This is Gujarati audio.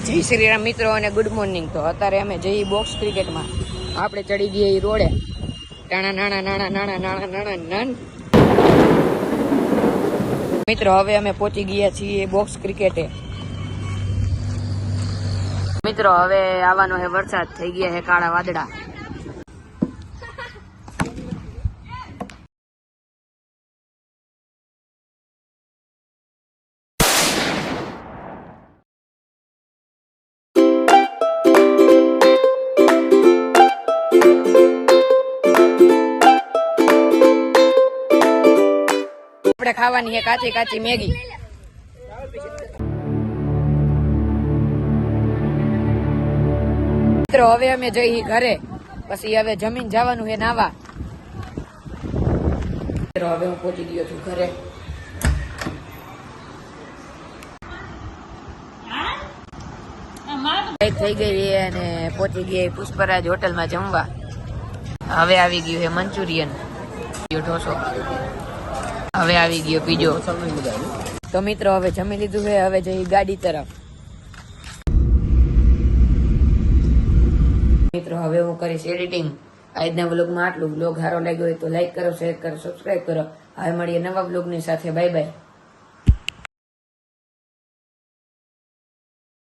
જય શ્રી રામ મિત્રો અને ગુડ મોર્નિંગ। તો અત્યારે અમે જઈએ બોક્સ ક્રિકેટમાં। આપણે ચડી ગયા રોડે નાણા નાણા નાણા નાણા નાણા નાણા નાન મિત્રો હવે અમે પહોંચી ગયા છીએ બોક્સ ક્રિકેટે। મિત્રો હવે આવવાનો હે વરસાદ, થઈ ગયા હે કાળા વાદળા। આપણે ખાવાની છે કાચી કાચી મેગી। મિત્રો હવે અમે જઈ ઘરે, પછી હવે જમીન જવાનું છે નાવા। મિત્રો હવે હું પહોંચી ગયો છું ઘરે। થઈ ગઈ અને પહોંચી ગઈ પુષ્પરાજ હોટલમાં જમવા। હવે આવી ગયું છે મંચુરિયન, ઢોસો, હવે આવી ગયો પીજો। તો મિત્રો હવે જમી લીધું છે, હવે જઈ ગાડી તરફ। મિત્રો હવે હું કરીશ એડિટિંગ। આજના વ્લોગમાં આટલું। વ્લોગ સારો લાગ્યો હોય તો લાઈક કરો, શેર કરો, સબસ્ક્રાઈબ કરો। હવે મળીએ નવા વ્લોગની સાથે। Bye bye.